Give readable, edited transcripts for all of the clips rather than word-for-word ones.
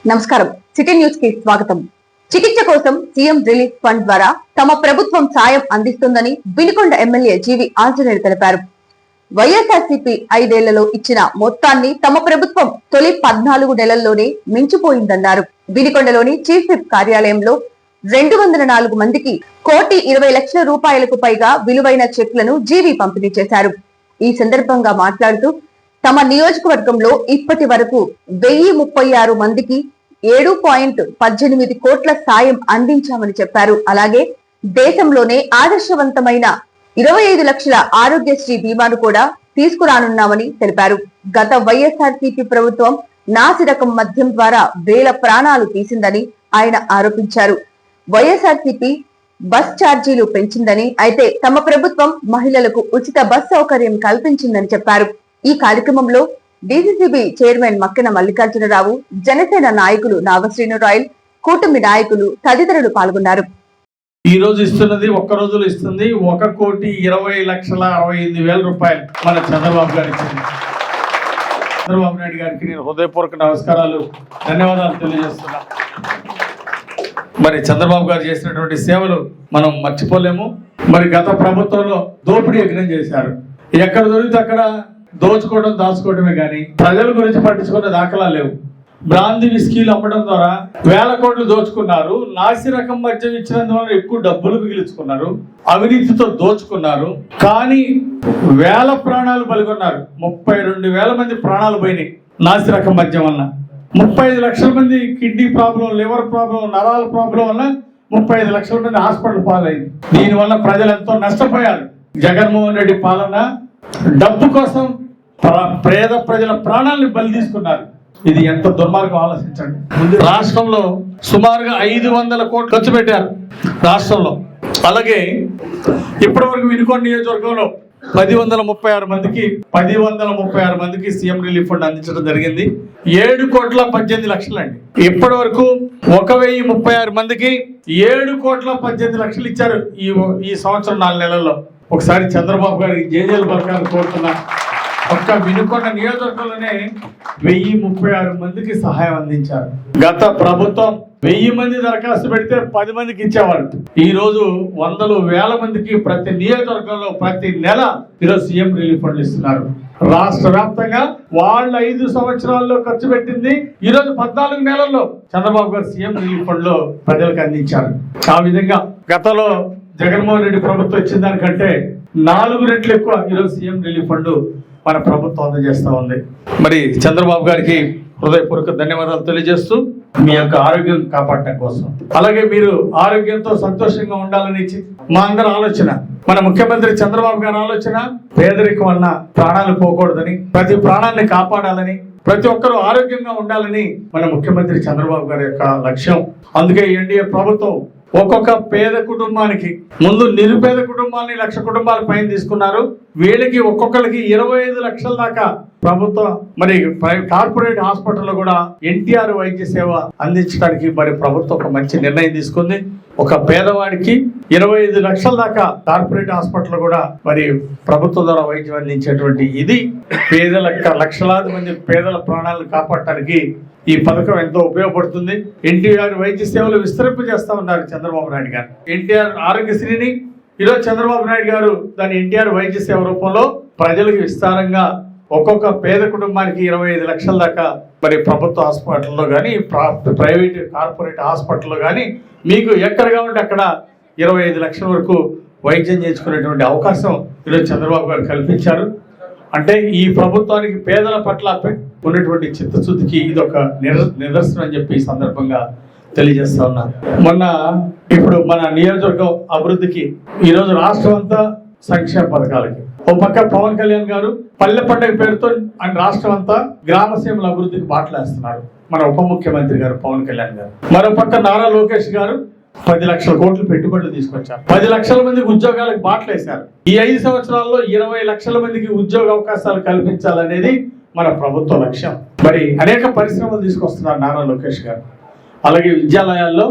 నమస్కారం. City news కి స్వాగతం. చికిత్స కోసం సీఎం రిలీఫ్ ఫండ్ ద్వారా తమ ప్రభుత్వం సాయం అందిస్తుందని వినుకొండ ఎమ్మెల్యే జీవి ఆంజనేయులు తెలిపారు. వైఎస్ఆర్సీపీ 5 ఏళ్లలో ఇచ్చిన మొత్తాన్ని తమ ప్రభుత్వం తొలి 14 నెలల్లోనే మించిపోయిందన్నారు. వినుకొండలోని చీఫ్ విప్ కార్యాలయంలో 204 మందికి 1,20,00,000 రూపాయలకు పైగా విలువైన చెక్లను జీవి పంపిణీ చేశారు. ఈ సందర్భంగా మాట్లాడుతూ తమ నియోజకవర్గంలో ఇప్పటి వరకు 1,036 మందికి 7.18 కోట్ల సాయం అందించామని చెప్పారు. అలాగే దేశంలోనే ఆదర్శవంతమైన 25 లక్షల ఆరోగ్యశ్రీ బీమాను కూడా తీసుకురానున్నామని తెలిపారు. గత వైఎస్ఆర్సీపీ ప్రభుత్వం నాసిరకం మద్యం ద్వారా వేల ప్రాణాలు తీసిందని ఆయన ఆరోపించారు. వైఎస్ఆర్సీపీ బస్ ఛార్జీలు పెంచిందని, అయితే తమ ప్రభుత్వం మహిళలకు ఉచిత బస్ సౌకర్యం కల్పించిందని చెప్పారు. ఈ కార్యక్రమంలో డీసీసీబీ చైర్మన్ మక్కెన మల్లికార్జునరావు, జనసేన నాయకులు నాగశ్రీనురాయల్, కూటమి నాయకులు తదితరులు పాల్గొన్నారు. ఈ రోజు ఇస్తున్నది ఒక్క రోజులో ఇస్తుంది 1,20,68,000 రూపాయలు మన చంద్రబాబు గారు ఇచ్చింది. చంద్రబాబు నాయుడు గారికి నేను హృదయపూర్వక నమస్కారాలు, ధన్యవాదాలు తెలియజేస్తున్నా. మరి చంద్రబాబు గారు చేసినటువంటి సేవలు మనం మర్చిపోలేము. మరి గత ప్రభుత్వంలో దోపిడీ యజ్ఞం చేశారు. ఎక్కడ దొరికితే అక్కడ దోచుకోవడం, దాచుకోవడమే కానీ ప్రజల గురించి పట్టించుకునే దాఖలా లేవు. బ్రాందీ విస్కీలు అమ్మడం ద్వారా వేల కోట్లు దోచుకున్నారు. నాసి రకం మద్యం ఇచ్చినందువల్ల ఎక్కువ డబ్బులు మిగిల్చుకున్నారు. అవినీతితో దోచుకున్నారు. కానీ వేల ప్రాణాలు బలిగొన్నారు. 32,000 మంది ప్రాణాలు పోయినాయి నాసి రకం మద్యం వల్ల. 35 లక్షల మంది కిడ్నీ ప్రాబ్లం, లివర్ ప్రాబ్లం, నరాల ప్రాబ్లం వల్ల 35 లక్షల మంది హాస్పిటల్ పాలైంది. దీనివల్ల ప్రజలు ఎంతో నష్టపోయారు. జగన్మోహన్ రెడ్డి పాలన డబ్బు కోసం పేద ప్రజల ప్రాణాలను బలి తీసుకున్నారు. ఇది ఎంత దుర్మార్గం ఆలోచించండి. రాష్ట్రంలో సుమారుగా 500 కోట్లు ఖర్చు పెట్టారు రాష్ట్రంలో. అలాగే ఇప్పటి వరకు వినుకొండ నియోజకవర్గంలో 136 మందికి సీఎం రిలీఫ్ ఫండ్ అందించడం జరిగింది. 7,18,00,000 అండి. ఇప్పటి వరకు 1,036 మందికి 7,18,00,000 ఇచ్చారు ఈ సంవత్సరం 4 నెలల్లో. ఒకసారి చంద్రబాబు గారికి జేజేలు పలకాలని కోరుతున్నా. ఒక్క వినుకొండ నియోజకవర్గంలోనే 1,036 మందికి సహాయం అందించారు. గత ప్రభుత్వం 1000 మంది దరఖాస్తు పెడితే 10 మందికి ఇచ్చేవారు. ఈ రోజు వందలు వేల మందికి ప్రతి నియోజకవర్గంలో ప్రతి నెల ఈరోజు సీఎం రిలీఫ్ ఫండ్లు ఇస్తున్నారు. రాష్ట్ర వ్యాప్తంగా వాళ్ళు 5 సంవత్సరాల్లో ఖర్చు పెట్టింది ఈ రోజు 14 నెలల్లో చంద్రబాబు గారు సీఎం రిలీఫ్ ఫండ్ లో ప్రజలకు అందించారు. ఆ విధంగా గతంలో జగన్మోహన్ రెడ్డి ప్రభుత్వం ఇచ్చిన దానికంటే 4 రెట్లు ఎక్కువ ఈరోజు సీఎం రిలీఫ్ ఫండ్ మన ప్రభుత్వం అందజేస్తా ఉంది. మరి చంద్రబాబు గారికి హృదయపూర్వక ధన్యవాదాలు తెలియజేస్తూ మీ యొక్క ఆరోగ్యం కాపాడటం కోసం, అలాగే మీరు ఆరోగ్యంతో సంతోషంగా ఉండాలని మా అందరి ఆలోచన, మన ముఖ్యమంత్రి చంద్రబాబు గారి ఆలోచన పేదరికం వలన ప్రాణాలు పోకూడదని, ప్రతి ప్రాణాన్ని కాపాడాలని, ప్రతి ఒక్కరూ ఆరోగ్యంగా ఉండాలని మన ముఖ్యమంత్రి చంద్రబాబు గారి యొక్క లక్ష్యం. అందుకే ఎన్డీఏ ప్రభుత్వం ఒక్కొక్క పేద కుటుంబానికి, ముందు నిరుపేద కుటుంబాలని 1,00,000 కుటుంబాల పైన తీసుకున్నారు. వీళ్ళకి ఒక్కొక్కరికి 25 లక్షల దాకా ప్రభుత్వం మరి కార్పొరేట్ హాస్పిటల్లో కూడా ఎన్టీఆర్ వైద్య సేవ అందించడానికి మరి ప్రభుత్వం ఒక మంచి నిర్ణయం తీసుకుంది. ఒక పేదవాడికి 25 లక్షల దాకా కార్పొరేట్ హాస్పిటల్ కూడా మరి ప్రభుత్వం ద్వారా వైద్యం అందించేటువంటి ఇది పేదల లక్షలాది మంది పేదల ప్రాణాలను కాపాడటానికి ఈ పథకం ఎంతో ఉపయోగపడుతుంది. ఎన్టీఆర్ వైద్య సేవలు విస్తరింపజేస్తా ఉన్నారు చంద్రబాబు నాయుడు గారు. ఎన్టీఆర్ ఆరోగ్యశ్రీని ఈరోజు చంద్రబాబు నాయుడు గారు దాని ఎన్టీఆర్ వైద్య సేవ రూపంలో ప్రజలకు విస్తారంగా ఒక్కొక్క పేద కుటుంబానికి 25 లక్షల దాకా మరి ప్రభుత్వ హాస్పిటల్లో కానీ ప్రైవేట్ కార్పొరేట్ హాస్పిటల్లో కానీ మీకు ఎక్కడ కావాలంటే అక్కడ 25 లక్షల వరకు వైద్యం చేయించుకునేటువంటి అవకాశం ఈరోజు చంద్రబాబు గారు కల్పించారు. అంటే ఈ ప్రభుత్వానికి పేదల పట్ల ఉన్నటువంటి చిత్తశుద్ధికి ఇది ఒక నిదర్శనం అని చెప్పి ఈ సందర్భంగా తెలియజేస్తా ఉన్నాను. ఇప్పుడు మన నియోజకవర్గం అభివృద్ధికి ఈరోజు రాష్ట్రం అంతా సంక్షేమ పథకాలకి, ఓ పక్క పవన్ కళ్యాణ్ గారు పల్లె పండుగ పేరుతో రాష్ట్రం అంతా గ్రామసీమల అభివృద్ధికి బాటలేస్తున్నారు మన ఉప ముఖ్యమంత్రి గారు పవన్ కళ్యాణ్ గారు. మరో పక్క నారా లోకేష్ గారు 10 లక్షల కోట్లు పెట్టుబడులు తీసుకొచ్చారు. 10 లక్షల మందికి ఉద్యోగాలకు బాటలేశారు. ఈ 5 సంవత్సరాల్లో 20 లక్షల మందికి ఉద్యోగ అవకాశాలు కల్పించాలనేది మన ప్రభుత్వ లక్ష్యం. మరి అనేక పరిశ్రమలు తీసుకొస్తున్నారు నారా లోకేష్ గారు. అలాగే విద్యాలయాల్లో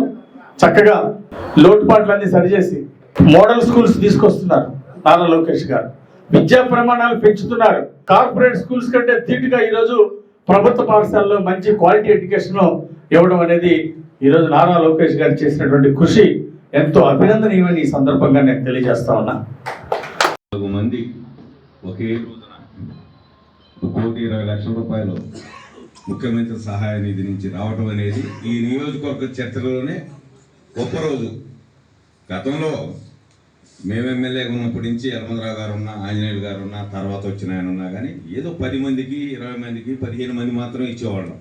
చక్కగా లోటుపాట్లన్నీ సరిచేసి మోడల్ స్కూల్స్ తీసుకొస్తున్నారు నారా లోకేష్ గారు. విద్యా ప్రమాణాలు పెంచుతున్నారు. కార్పొరేట్ స్కూల్స్ కంటే ధీటుగా ఈరోజు ప్రభుత్వ పాఠశాలలో మంచి క్వాలిటీ ఎడ్యుకేషన్ ఇవ్వడం అనేది ఈరోజు నారా లోకేష్ గారు చేసినటువంటి కృషి ఎంతో అభినందనీయమని ఈ సందర్భంగా నేను తెలియజేస్తా ఉన్నా. మంది ఒకే రోజున 1,20,00,000 రూపాయలు ముఖ్యమంత్రి సహాయ నిధి నుంచి రావడం అనేది ఈ నియోజకవర్గ చరిత్రలోనే గొప్ప రోజు. గతంలో మేము ఎమ్మెల్యేగా ఉన్నప్పటి నుంచి యలమందరావు గారు ఉన్నా, ఆంజనేయులు గారు ఉన్నా, తర్వాత వచ్చిన ఆయన ఉన్నా కానీ ఏదో 10 మందికి 20 మందికి 15 మంది మాత్రం ఇచ్చేవాళ్ళం.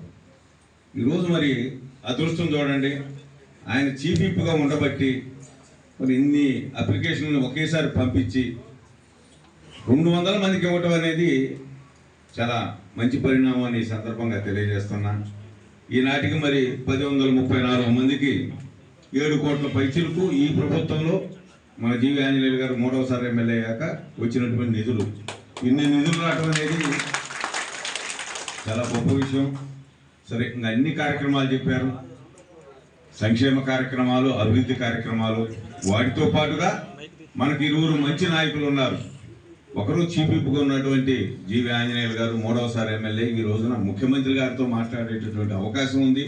ఈరోజు మరి అదృష్టం చూడండి, ఆయన చీఫ్ విప్గా ఉండబట్టి మరి ఇన్ని అప్లికేషన్లు ఒకేసారి పంపించి 200 మందికి ఇవ్వటం అనేది చాలా మంచి పరిణామం అని ఈ సందర్భంగా తెలియజేస్తున్నా. ఈనాటికి మరి 1,034 మందికి 7 కోట్ల పైచిలకు ఈ ప్రభుత్వంలో మన జీవి ఆంజనేయులు గారు 3వసారి ఎమ్మెల్యే అయ్యాక వచ్చినటువంటి నిధులు, ఇన్ని నిధులు రావటం అనేది చాలా గొప్ప విషయం. సరే, ఇంకా అన్ని కార్యక్రమాలు చెప్పారు, సంక్షేమ కార్యక్రమాలు, అభివృద్ధి కార్యక్రమాలు. వాటితో పాటుగా మనకి ఇరువురు మంచి నాయకులు ఉన్నారు. ఒకరు చీఫ్ విప్గా ఉన్నటువంటి జీవి ఆంజనేయులు గారు 3వసారి ఎమ్మెల్యే, ఈ రోజున ముఖ్యమంత్రి గారితో మాట్లాడేటటువంటి అవకాశం ఉంది,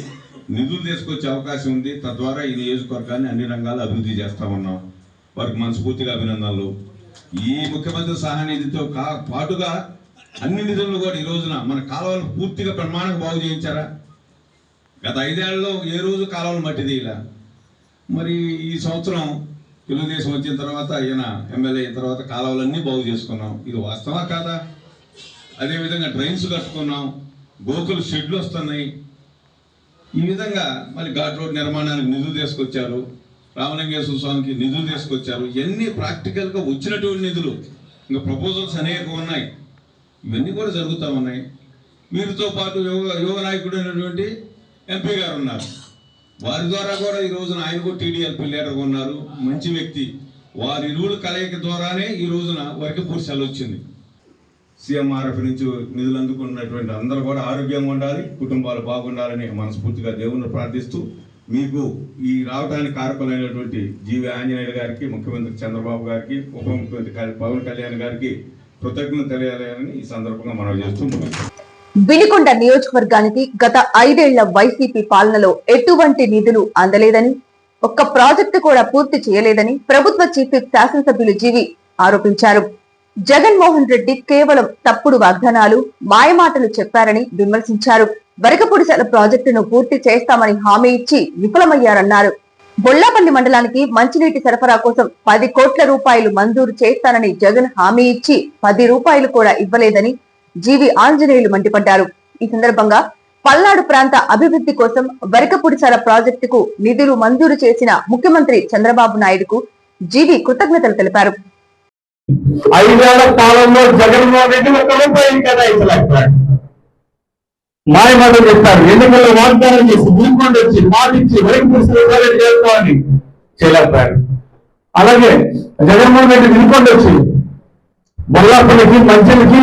నిధులు తీసుకొచ్చే అవకాశం ఉంది. తద్వారా ఈ నియోజకవర్గాన్ని అన్ని రంగాలు అభివృద్ధి చేస్తా ఉన్నాం. వారికి మనస్ఫూర్తిగా అభినందనలు. ఈ ముఖ్యమంత్రి సహాయ నిధితో పాటుగా అన్ని నిధులను కూడా ఈ రోజున మన కాలువలు పూర్తిగా బ్రహ్మాండంగా బాగు చేయించారా? గత 5 ఏళ్లలో ఏ రోజు కాలువలు మట్టిది ఇలా. మరి ఈ సంవత్సరం తెలుగుదేశం వచ్చిన తర్వాత, ఈయన ఎమ్మెల్యే అయిన తర్వాత కాలువలన్నీ బాగు చేసుకున్నాం. ఇది వాస్తవా కాదా? అదేవిధంగా డ్రైన్స్ కట్టుకున్నాం, గోకులు షెడ్లు వస్తున్నాయి. ఈ విధంగా మళ్ళీ ఘాట్ రోడ్ నిర్మాణానికి నిధులు తీసుకొచ్చారు, రామలింగేశ్వర స్వామికి నిధులు తీసుకొచ్చారు. ఇవన్నీ ప్రాక్టికల్గా వచ్చినటువంటి నిధులు. ఇంకా ప్రపోజల్స్ అనేక ఉన్నాయి, ఇవన్నీ కూడా జరుగుతూ ఉన్నాయి. వీరితో పాటు యువ నాయకుడు అయినటువంటి ఎంపీ గారు ఉన్నారు, వారి ద్వారా కూడా ఈ రోజున ఆయన కూడా టీడీఎల్పీ లీడర్గా ఉన్నారు, మంచి వ్యక్తి. వారి ఇరువుల కలయిక ద్వారానే ఈ రోజున వారికి పూర్తి వచ్చింది. సీఎంఆర్ఎఫ్ నుంచి నిధులు అందుకున్నటువంటి అందరూ కూడా ఆరోగ్యంగా ఉండాలి, కుటుంబాలు బాగుండాలని మనస్ఫూర్తిగా దేవుణ్ణి ప్రార్థిస్తూ, మీకు ఈ రావడానికి కారకులైనటువంటి జీవి ఆంజనేయులు గారికి, ముఖ్యమంత్రి చంద్రబాబు గారికి, ఉప ముఖ్యమంత్రి పవన్ కళ్యాణ్ గారికి కృతజ్ఞతలు తెలియాలని ఈ సందర్భంగా మనం చేస్తూ వినుకొండ నియోజకవర్గానికి గత 5 ఏళ్ల వైసీపీ పాలనలో ఎటువంటి నిధులు అందలేదని, ఒక్క ప్రాజెక్టు కూడా పూర్తి చేయలేదని ప్రభుత్వ చీఫ్ విప్ శాసనసభ్యులు జీవి ఆరోపించారు. జగన్మోహన్ రెడ్డి కేవలం తప్పుడు వాగ్దానాలు, మాయమాటలు చెప్పారని విమర్శించారు. వరకపొడిశాల ప్రాజెక్టును పూర్తి చేస్తామని హామీ ఇచ్చి విఫలమయ్యారన్నారు. బొల్లాపల్లి మండలానికి మంచినీటి సరఫరా కోసం 10 కోట్ల రూపాయలు మంజూరు చేస్తానని జగన్ హామీ ఇచ్చి 10 రూపాయలు కూడా ఇవ్వలేదని జీవి ఆంజనేయులు మండిపడ్డారు. ఈ సందర్భంగా పల్నాడు ప్రాంత అభివృద్ధి కోసం వరకపొడిశాల ప్రాజెక్టుకు నిధులు మంజూరు చేసిన ముఖ్యమంత్రి చంద్రబాబు నాయుడుకు జీవి కృతజ్ఞతలు తెలిపారు. 5 ఏళ్ల కాలంలో జగన్మోహన్ రెడ్డి 1 రూపాయి కేటాయించలేకపోయాడు. మాయమాటలు చెప్పారు, ఎన్నికల్లో వాగ్దానం చేసి వినుకొండ వచ్చి మాటిచ్చి వరకపొడిశాల చేస్తామని చేయలేకపోయారు. అలాగే జగన్మోహన్ రెడ్డి వినుకొండ వచ్చి బొల్లాపల్లికి, మంచికి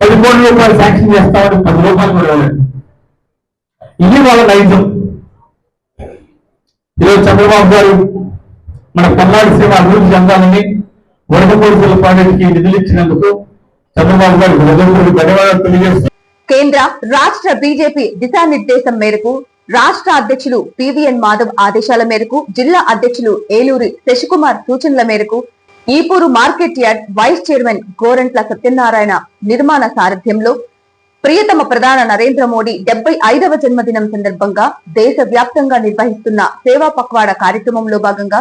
10 కోట్ల రూపాయలు శాంక్షన్ చేస్తామని 10 రూపాయలు కూడా ఇవ్వలేదు. ఇది వాళ్ళ నైజం. ఈరోజు చంద్రబాబు గారు మన పల్నాడు సీమ అభివృద్ధి చెందాలని వరకపొడిశాల ప్రాజెక్టుకి నిధులు ఇచ్చినందుకు చంద్రబాబు గారు ధన్యవాదాలు తెలియజేస్తారు. కేంద్ర రాష్ట్ర బీజేపీ దిశానిర్దేశం మేరకు రాష్ట్ర అధ్యక్షులు పివిఎన్ మాధవ్ ఆదేశాల మేరకు జిల్లా అధ్యక్షులు ఏలూరి శశికుమార్ సూచనల మేరకు Epuru market yard vice chairman Gorantla Satyanarayana నిర్మాణ సారథ్యంలో ప్రియతమ ప్రధాన నరేంద్ర మోడీ 75వ జన్మదినం సందర్భంగా దేశ వ్యాప్తంగా నిర్వహిస్తున్న సేవా పక్వాడ కార్యక్రమంలో భాగంగా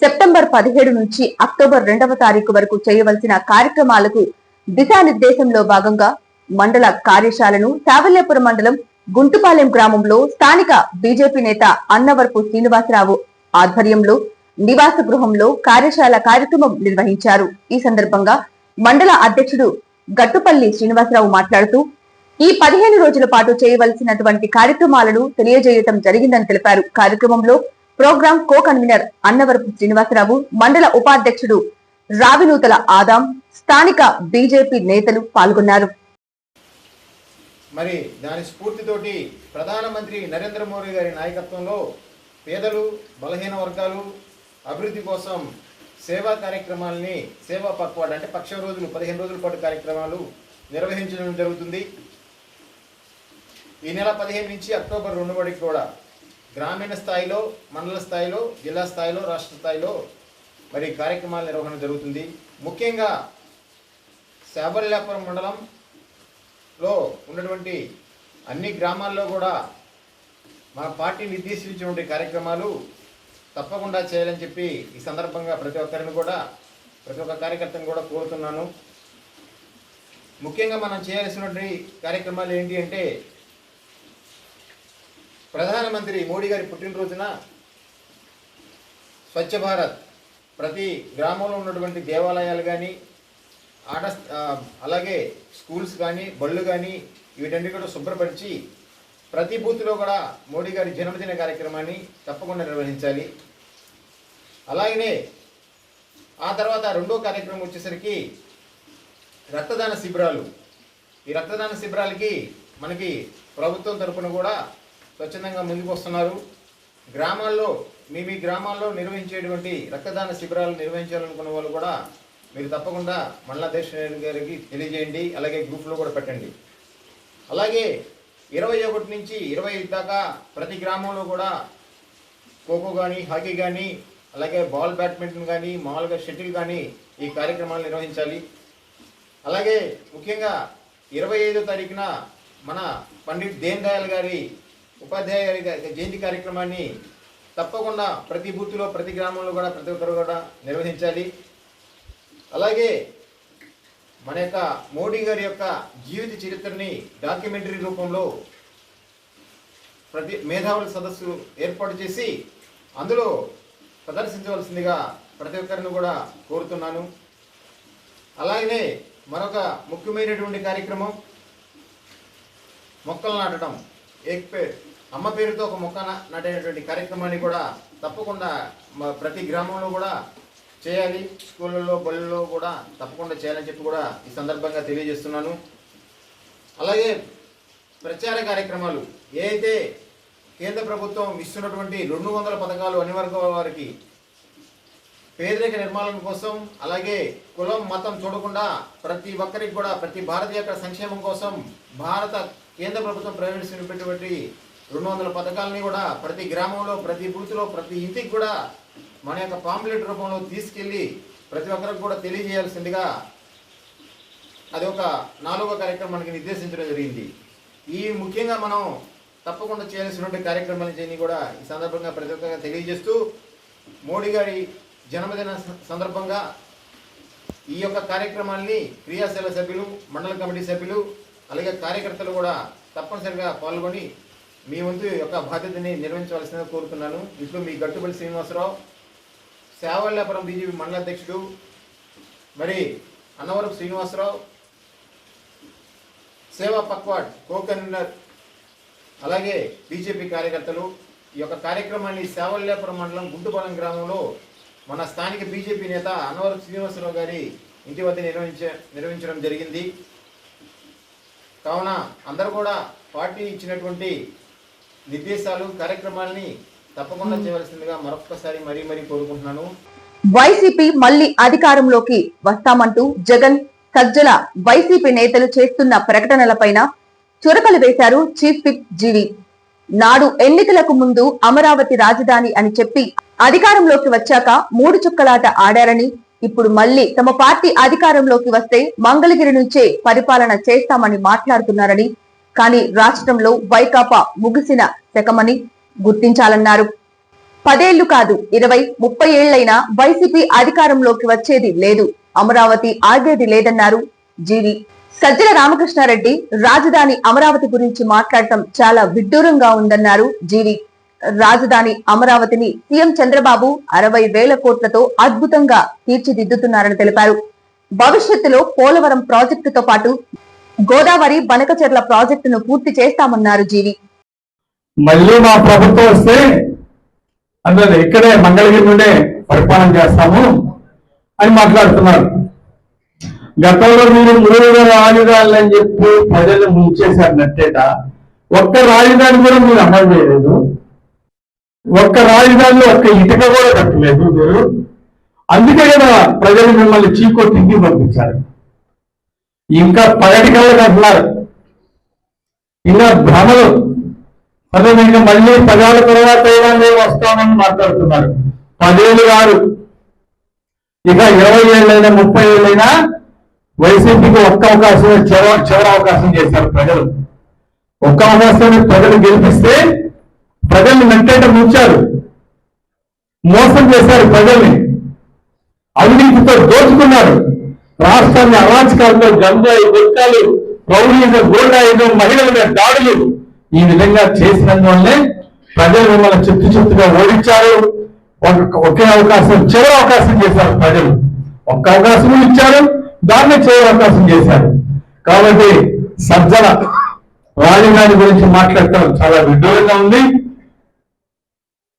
సెప్టెంబర్ 17 నుంచి అక్టోబర్ 2వ తారీఖు వరకు చేయవలసిన కార్యక్రమాలకు దిశానిర్దేశంలో భాగంగా మండల కార్యశాలను సావల్యాపురం మండలం గుంటుపాలెం గ్రామంలో స్థానిక బీజేపీ నేత అన్నవరపు శ్రీనివాసరావు ఆధ్వర్యంలో నివాస గృహంలో కార్యశాల కార్యక్రమం నిర్వహించారు. ఈ సందర్భంగా మండల అధ్యక్షుడు గట్టుపల్లి శ్రీనివాసరావు మాట్లాడుతూ ఈ 15 రోజుల పాటు చేయవలసినటువంటి కార్యక్రమాలను తెలియజేయటం జరిగిందని తెలిపారు. కార్యక్రమంలో program co convener Annavarapu Srinivasarao, మండల ఉపాధ్యక్షుడు రావినూతల ఆదాం, స్థానిక బీజేపీ నేతలు పాల్గొన్నారు. మరి దాని స్ఫూర్తితోటి ప్రధానమంత్రి నరేంద్ర మోడీ గారి నాయకత్వంలో పేదలు, బలహీన వర్గాలు అభివృద్ధి కోసం సేవా కార్యక్రమాలని, సేవా పక్వాడ అంటే పక్ష రోజులు 15 రోజుల పాటు కార్యక్రమాలు నిర్వహించడం జరుగుతుంది. ఈ నెల 15 నుంచి అక్టోబర్ 2 వరకు కూడా గ్రామీణ స్థాయిలో, మండల స్థాయిలో, జిల్లా స్థాయిలో, రాష్ట్ర స్థాయిలో మరి కార్యక్రమాల నిర్వహణ జరుగుతుంది. ముఖ్యంగా శాబల్యాపురం మండలంలో ఉన్నటువంటి అన్ని గ్రామాల్లో కూడా మన పార్టీ నిర్దేశించినటువంటి కార్యక్రమాలు తప్పకుండా చేయాలని చెప్పి ఈ సందర్భంగా ప్రతి ఒక్క కార్యకర్తను కూడా కోరుతున్నాను. ముఖ్యంగా మనం చేయాల్సినటువంటి కార్యక్రమాలు ఏంటి అంటే, ప్రధానమంత్రి మోడీ గారి పుట్టినరోజున స్వచ్ఛ భారత్ ప్రతి గ్రామంలో ఉన్నటువంటి దేవాలయాలు కానీ, అలాగే స్కూల్స్ కానీ, బళ్ళు కానీ వీటన్ని కూడా శుభ్రపరిచి ప్రతి బూత్లో కూడా మోడీ గారి జన్మదిన కార్యక్రమాన్ని తప్పకుండా నిర్వహించాలి. అలాగనే ఆ తర్వాత రెండో కార్యక్రమం వచ్చేసరికి రక్తదాన శిబిరాలు. ఈ రక్తదాన శిబిరాలకి మనకి ప్రభుత్వం తరఫున కూడా స్వచ్ఛందంగా ముందుకు వస్తున్నారు. గ్రామాల్లో మీ గ్రామాల్లో నిర్వహించేటువంటి రక్తదాన శిబిరాలు నిర్వహించాలనుకున్న వాళ్ళు కూడా మీరు తప్పకుండా మండల అధ్యక్షుడు గారికి తెలియజేయండి. అలాగే గ్రూప్లో కూడా పెట్టండి. అలాగే 21 నుంచి 25 దాకా ప్రతి గ్రామంలో కూడా ఖోఖో కానీ, హాకీ కానీ, అలాగే బాల్ బ్యాడ్మింటన్ కానీ, మామూలుగా షటిల్ కానీ ఈ కార్యక్రమాలు నిర్వహించాలి. అలాగే ముఖ్యంగా 25వ తారీఖున మన పండిట్ దీన్ దయాళ్ గారి ఉపాధ్యాయ గారి జయంతి కార్యక్రమాన్ని తప్పకుండా ప్రతి బూత్లో, ప్రతి గ్రామంలో కూడా ప్రతి ఒక్కరు కూడా నిర్వహించాలి. అలాగే మన యొక్క మోడీ గారి యొక్క జీవిత చరిత్రని డాక్యుమెంటరీ రూపంలో ప్రతి మేధావుల సదస్సు ఏర్పాటు చేసి అందులో ప్రదర్శించవలసిందిగా ప్రతి ఒక్కరిని కూడా కోరుతున్నాను. అలాగనే మరొక ముఖ్యమైనటువంటి కార్యక్రమం మొక్కలు నాటడం. అమ్మ పేరుతో ఒక మొక్క నాటేటువంటి కార్యక్రమాన్ని కూడా తప్పకుండా ప్రతి గ్రామంలో కూడా చేయాలి. స్కూళ్ళలో, బళ్ళలో కూడా తప్పకుండా చేయాలని చెప్పి కూడా ఈ సందర్భంగా తెలియజేస్తున్నాను. అలాగే ప్రచార కార్యక్రమాలు ఏదైతే కేంద్ర ప్రభుత్వం ఇస్తున్నటువంటి 200 పథకాలు అన్ని వర్గాల వారికి పేదరిక నిర్మూలన కోసం, అలాగే కులం, మతం చూడకుండా ప్రతి ఒక్కరికి కూడా ప్రతి భారతీయ యొక్క సంక్షేమం కోసం భారత కేంద్ర ప్రభుత్వం ప్రవేశపెట్టినటువంటి 200 పథకాలని కూడా ప్రతి గ్రామంలో, ప్రతి బూత్లో, ప్రతి ఇంటికి కూడా మన యొక్క పాంప్లెట్ రూపంలో తీసుకెళ్ళి ప్రతి ఒక్కరికి కూడా తెలియజేయాల్సిందిగా అది ఒక 4వ కార్యక్రమం మనకి నిర్దేశించడం జరిగింది. ఈ ముఖ్యంగా మనం తప్పకుండా చేయాల్సినటువంటి కార్యక్రమాలని కూడా ఈ సందర్భంగా ప్రతి ఒక్కరికి తెలియజేస్తూ, మోడీ గారి జన్మదిన సందర్భంగా ఈ యొక్క కార్యక్రమాన్ని క్రియాశీల సభ్యులు, మండల కమిటీ సభ్యులు, అలాగే కార్యకర్తలు కూడా తప్పనిసరిగా పాల్గొని మీ వంతు యొక్క బాధ్యతని నిర్వహించవలసిందిగా కోరుతున్నాను. ఇప్పుడు మీ గట్టుపల్లి శ్రీనివాసరావు, శావల్యాపురం బీజేపీ మండల అధ్యక్షుడు, మరి అన్నవరపు శ్రీనివాసరావు, సేవా పక్వాడ్ కో కన్వీనర్, అలాగే బీజేపీ కార్యకర్తలు ఈ యొక్క కార్యక్రమాన్ని శావల్యాపురం మండలం గుంటుపాలెం గ్రామంలో మన స్థానిక బీజేపీ నేత అన్నవరపు శ్రీనివాసరావు గారి ఇంటి వద్ద నిర్వహించడం జరిగింది. కావున అందరూ కూడా పార్టీ ఇచ్చినటువంటి నిర్దేశాలు, కార్యక్రమాలని తప్పకుండా చేయవలసిందిగా మరొకసారి మరీ కోరుకుంటున్నాను. వైసీపీ మళ్లీ అధికారంలోకి వస్తామంటూ జగన్, సజ్జల వైసీపీ నేతలు చేస్తున్న ప్రకటనలపైన చురకలు వేశారు చీఫ్ విప్ జీవి. నాడు ఎన్నికలకు ముందు అమరావతి రాజధాని అని చెప్పి అధికారంలోకి వచ్చాక 3 చుక్కలాట ఆడారని, ఇప్పుడు మళ్లీ తమ పార్టీ అధికారంలోకి వస్తే మంగళగిరి నుంచే పరిపాలన చేస్తామని మాట్లాడుతున్నారని, కానీ రాష్ట్రంలో వైకాపా ముగిసిన శకమని గుర్తించాలన్నారు. 10 ఏళ్లు కాదు 20, 30 ఏళ్లైనా వైసీపీ అధికారంలోకి వచ్చేది లేదు, అమరావతి ఆగేది లేదన్నారు జీవి. సజ్జల రామకృష్ణారెడ్డి రాజధాని అమరావతి గురించి మాట్లాడటం చాలా విడ్డూరంగా ఉందన్నారు జీవి. రాజధాని అమరావతిని సీఎం చంద్రబాబు 60,000 కోట్లతో అద్భుతంగా తీర్చిదిద్దుతున్నారని తెలిపారు. భవిష్యత్తులో పోలవరం ప్రాజెక్టుతో పాటు గోదావరి బనకచెర్ల ప్రాజెక్టును పూర్తి చేస్తామన్నారు జీవి. మళ్ళీ మా ప్రభుత్వం వస్తే అందరూ ఇక్కడే మంగళగిరి నుండే పరిపాలన చేస్తాము అని మాట్లాడుతున్నారు. గతంలో మీరు 3 రాజధానులు అని చెప్పి ప్రజలు ముంచేశారు నట్టేట. ఒక్క రాజధాని కూడా మీరు అమలు చేయలేదు. ఒక్క రాజధానిలో ఒక్క ఇటుక కూడా కట్టలేదు మీరు. అందుకే కదా ప్రజలు మిమ్మల్ని చీకొట్టి ఇంటికి పంపించారు. ఇంకా పగటికల్లా కట్టినారు. ఇలా భ్రమలు అదే ఇంకా మళ్ళీ 10 ఏళ్ల తర్వాత అయినా మేము వస్తామని మాట్లాడుతున్నారు. 10 ఏళ్ళు కాదు, ఇక 20 ఏళ్ళైనా 30 ఏళ్ళైనా వైసీపీకి ఒక్క అవకాశం చివరి అవకాశం చేశారు ప్రజలు. ఒక్క అవకాశాన్ని ప్రజలు గెలిపిస్తే ప్రజల్ని మెట్టేట ముంచారు, మోసం చేశారు, ప్రజల్ని అవినీతితో దోచుకున్నారు, రాష్ట్రాన్ని అరాచకాలతో గంజాయి గుట్కాలు రౌడీజం గోల్డాయిజం మహిళల మీద దాడులు ఈ విధంగా చేసినందువల్లే ప్రజలు మిమ్మల్ని చిత్తుగా ఓడించారు. ఒకే అవకాశం చివరి అవకాశం చేశారు ప్రజలు. ఒక్క అవకాశం ఇచ్చారు, దాన్ని చివరి అవకాశం చేశారు. కాబట్టి సజ్జల రాజధాని గురించి మాట్లాడటం చాలా విడ్డూరంగా ఉంది.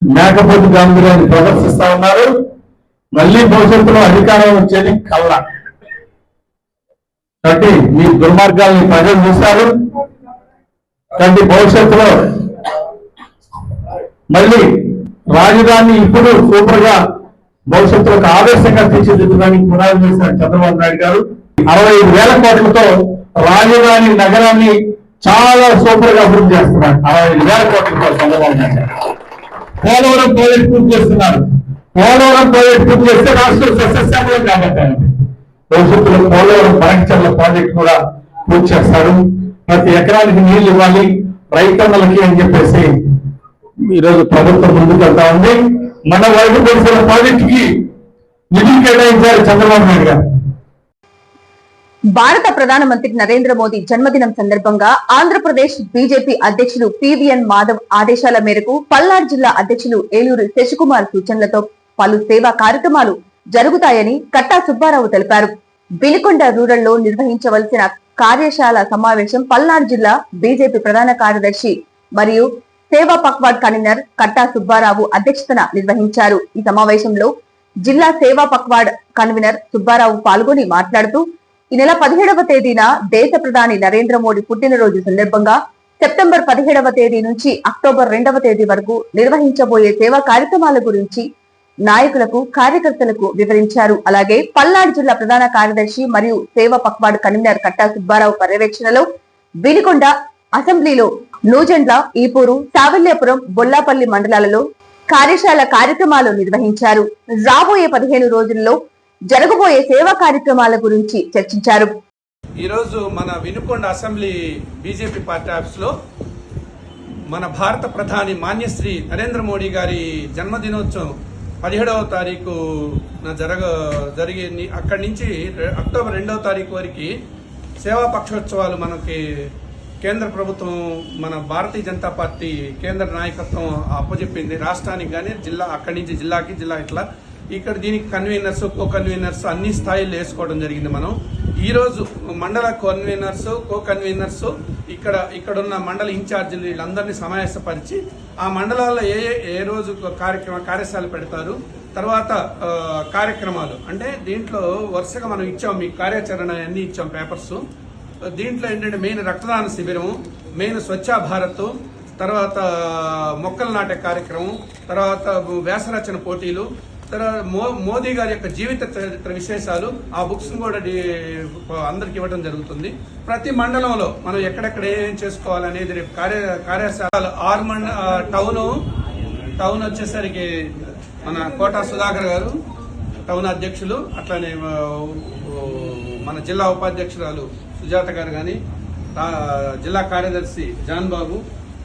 మేకపోతు గాంభీర్యాన్ని ప్రదర్శిస్తా ఉన్నారు. మళ్ళీ భవిష్యత్తులో అధికారం వచ్చేది కళ్ళ. కాబట్టి మీ దుర్మార్గాల్ని ప్రజలు చూశారు. కాబట్టి భవిష్యత్తులో మళ్ళీ రాజధాని ఇప్పుడు సూపర్ గా భవిష్యత్తులో ఒక ఆవేశంగా తీర్చిదిద్దడానికి పునాది వేసిన చంద్రబాబు నాయుడు గారు 65,000 కోట్లతో రాజధాని నగరాన్ని చాలా సూపర్ గా అభివృద్ధి చేస్తున్నారు. 65,000 కోట్లతో చంద్రబాబు నాయుడు గారు పోలవరం ప్రాజెక్ట్ పూర్తి చేస్తున్నారు. పోలవరం ప్రాజెక్ట్ పూర్తి చేస్తే రాష్ట్రం సస్యశ్యామలం కాబట్టి భవిష్యత్తులో పోలవరం పరంచర్ల ప్రాజెక్ట్ కూడా పూర్తి చేస్తారు. ప్రతి ఎకరానికి నీళ్లు ఇవ్వాలి రైతన్నలకి అని చెప్పేసి ఈరోజు ప్రభుత్వం ముందుకు వెళ్తా ఉంది. మన వైపు పరిసర ప్రాజెక్టుకి నిధులు కేటాయించారు చంద్రబాబు నాయుడు గారు. భారత ప్రధానమంత్రి నరేంద్ర మోదీ జన్మదినం సందర్భంగా ఆంధ్రప్రదేశ్ బీజేపీ అధ్యక్షులు పివిఎన్ మాధవ్ ఆదేశాల మేరకు పల్నాడు జిల్లా అధ్యక్షులు ఏలూరు శశికుమార్ సూచనలతో పలు సేవా కార్యక్రమాలు జరుగుతాయని కట్టా సుబ్బారావు తెలిపారు. బిలికొండ రూరల్ లో నిర్వహించవలసిన కార్యశాల సమావేశం పల్నాడు జిల్లా బీజేపీ ప్రధాన కార్యదర్శి మరియు సేవా పక్వాడ్ కన్వీనర్ కట్టా సుబ్బారావు అధ్యక్షతన నిర్వహించారు. ఈ సమావేశంలో జిల్లా సేవా పక్వాడ్ కన్వీనర్ సుబ్బారావు పాల్గొని మాట్లాడుతూ ఈ నెల 17వ తేదీన దేశ ప్రధాని నరేంద్ర మోడీ పుట్టినరోజు సందర్భంగా సెప్టెంబర్ 17వ తేదీ నుంచి అక్టోబర్ 2వ తేదీ వరకు నిర్వహించబోయే సేవా కార్యక్రమాల గురించి నాయకులకు కార్యకర్తలకు వివరించారు. అలాగే పల్నాడు జిల్లా ప్రధాన కార్యదర్శి మరియు సేవా పక్వాడ్ కన్వీనర్ కట్టా సుబ్బారావు పర్యవేక్షణలో వినుకొండ అసెంబ్లీలో నూజెండ్ల, ఈపూరు, సావల్యాపురం, బొల్లాపల్లి మండలాలలో కార్యశాల కార్యక్రమాలు నిర్వహించారు. రాబోయే 15 రోజుల్లో జరగబోయే సేవా కార్యక్రమాల గురించి చర్చించారు. ఈరోజు మన వినుకొండ అసెంబ్లీ బీజేపీ పార్టీ ఆఫీస్లో మన భారత ప్రధాని మాన్యశ్రీ నరేంద్ర మోడీ గారి జన్మదినోత్సవం 17వ తారీఖు జరిగి అక్కడి నుంచి అక్టోబర్ 2వ తారీఖు వరకు సేవా పక్షోత్సవాలు మనకి కేంద్ర ప్రభుత్వం మన భారతీయ జనతా పార్టీ కేంద్ర నాయకత్వం అప్పచెప్పింది రాష్ట్రానికి కానీ జిల్లా అక్కడి నుంచి జిల్లాకి జిల్లా ఇట్లా ఇక్కడ దీనికి కన్వీనర్స్ కో కన్వీనర్స్ అన్ని స్థాయిలు వేసుకోవడం జరిగింది. మనం ఈరోజు మండల కన్వీనర్స్ కో కన్వీనర్స్ ఇక్కడున్న మండల ఇన్ఛార్జీలు వీళ్ళందరినీ సమావేశపరిచి ఆ మండలాల్లో ఏ రోజు కార్యశాల పెడతారు, తర్వాత కార్యక్రమాలు అంటే దీంట్లో వరుసగా మనం ఇచ్చాం, మీకు కార్యాచరణ అన్ని ఇచ్చాం పేపర్స్. దీంట్లో ఏంటంటే మెయిన్ రక్తదాన శిబిరము, మెయిన్ స్వచ్ఛ భారత్, తర్వాత మొక్కలు నాటే కార్యక్రమం, తర్వాత వ్యాసరచన పోటీలు, తర్వాత మోదీ గారి యొక్క జీవిత చరిత్ర విశేషాలు ఆ బుక్స్ కూడా అందరికి ఇవ్వడం జరుగుతుంది. ప్రతి మండలంలో మనం ఎక్కడెక్కడ ఏం చేసుకోవాలనేది రేపు కార్యశాల టౌన్ వచ్చేసరికి మన కోటా సుధాకర్ గారు టౌన్ అధ్యక్షులు, అట్లానే మన జిల్లా ఉపాధ్యక్షురాలు సుజాత గారు కానీ, జిల్లా కార్యదర్శి జాన్ బాబు,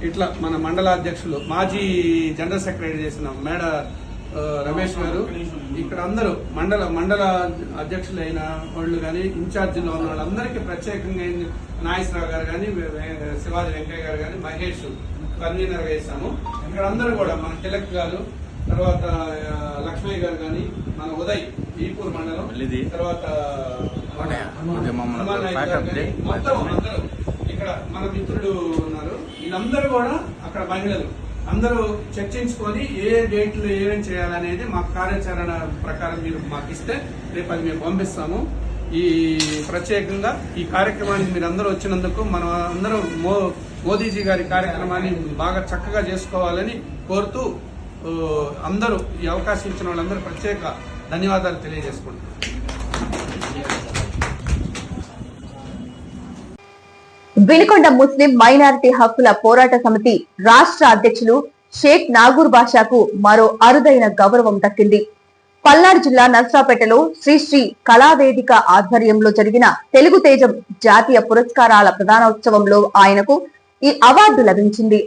ఇట్లా మన మండల అధ్యక్షులు మాజీ జనరల్ సెక్రటరీ చేసిన మేడ రమేష్ గారు, ఇక్కడ అందరూ మండల అధ్యక్షులు అయిన వాళ్ళు కానీ ఇన్ఛార్జీలో ఉన్న వాళ్ళందరికీ ప్రత్యేకంగా నాగేశ్వరరావు గారు కానీ, శివాజీ వెంకయ్య గారు కానీ, మహేష్ కన్వీనర్ వేసాము. ఇక్కడ అందరూ కూడా మన తిలక్ గారు, తర్వాత లక్ష్మయ్య గారు కానీ, మన ఉదయ్ ఈపూర్ మండలం, తర్వాత మొత్తం అందరూ ఇక్కడ మన మిత్రుడు ఉన్నారు. వీళ్ళందరూ కూడా అక్కడ మహిళలు అందరూ చర్చించుకొని ఏ డేట్లు ఏమేం చేయాలనేది మా కార్యాచరణ ప్రకారం మీరు మాకు ఇస్తే రేపు అది మేము పంపిస్తాము. ఈ ప్రత్యేకంగా ఈ కార్యక్రమానికి మీరు అందరూ వచ్చినందుకు మనం అందరూ మోదీజీ గారి కార్యక్రమాన్ని బాగా చక్కగా చేసుకోవాలని కోరుతూ అందరూ ఈ అవకాశం ఇచ్చిన వాళ్ళందరూ ప్రత్యేక ధన్యవాదాలు తెలియజేసుకుంటున్నాం. వినుకొండ ముస్లిం మైనారిటీ హక్కుల పోరాట సమితి రాష్ట్ర అధ్యక్షులు షేక్ నాగూర్ బాషాకు మరో అరుదైన గౌరవం దక్కింది. పల్నాడు జిల్లా నర్సాపేటలో శ్రీ కళావేదిక ఆధ్వర్యంలో జరిగిన తెలుగు తేజం జాతీయ పురస్కారాల ప్రదానోత్సవంలో ఆయనకు ఈ అవార్డు లభించింది.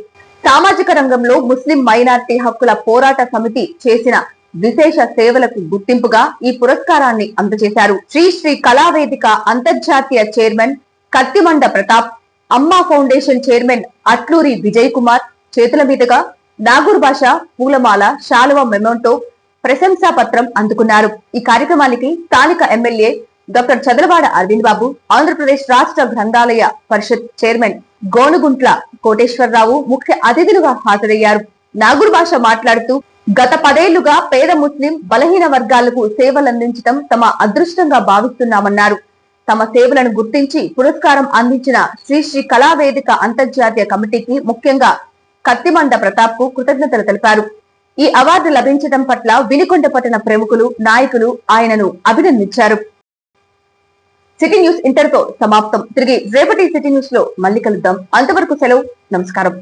సామాజిక రంగంలో ముస్లిం మైనారిటీ హక్కుల పోరాట సమితి చేసిన విశేష సేవలకు గుర్తింపుగా ఈ పురస్కారాన్ని అందజేశారు. శ్రీ కళావేదిక అంతర్జాతీయ చైర్మన్ కత్తిమండ ప్రతాప్, అమ్మా ఫౌండేషన్ చైర్మన్ అట్లూరి విజయ్ కుమార్ చేతుల మీదుగా నాగూర్ బాషా పూలమాల, శాలువ, మెమోంటో, ప్రశంసా పత్రం అందుకున్నారు. ఈ కార్యక్రమానికి స్థానిక ఎమ్మెల్యే డాక్టర్ చదలవాడ అరవింద్ బాబు, ఆంధ్రప్రదేశ్ రాష్ట్ర గ్రంథాలయ పరిషత్ చైర్మన్ గోనుగుంట్ల కోటేశ్వరరావు ముఖ్య అతిథులుగా హాజరయ్యారు. నాగూర్ బాషా మాట్లాడుతూ గత 10 ఏళ్లుగా పేద ముస్లిం బలహీన వర్గాలకు సేవలందించడం తమ అదృష్టంగా భావిస్తున్నామన్నారు. తమ సేవలను గుర్తించి పురస్కారం అందించిన శ్రీ కళావేదిక అంతర్జాతీయ కమిటీకి, ముఖ్యంగా కత్తిమండ ప్రతాప్ కు కృతజ్ఞతలు తెలిపారు. ఈ అవార్డు లభించడం పట్ల వినుకొండ పట్టణ ప్రముఖులు, నాయకులు ఆయనను అభినందించారు. సిటీ న్యూస్ ఇంతటితో సమాప్తం. తిరిగి రేపటి సిటీ న్యూస్ లో మళ్ళీ కలుద్దాం. అంతవరకు సెలవు. నమస్కారం.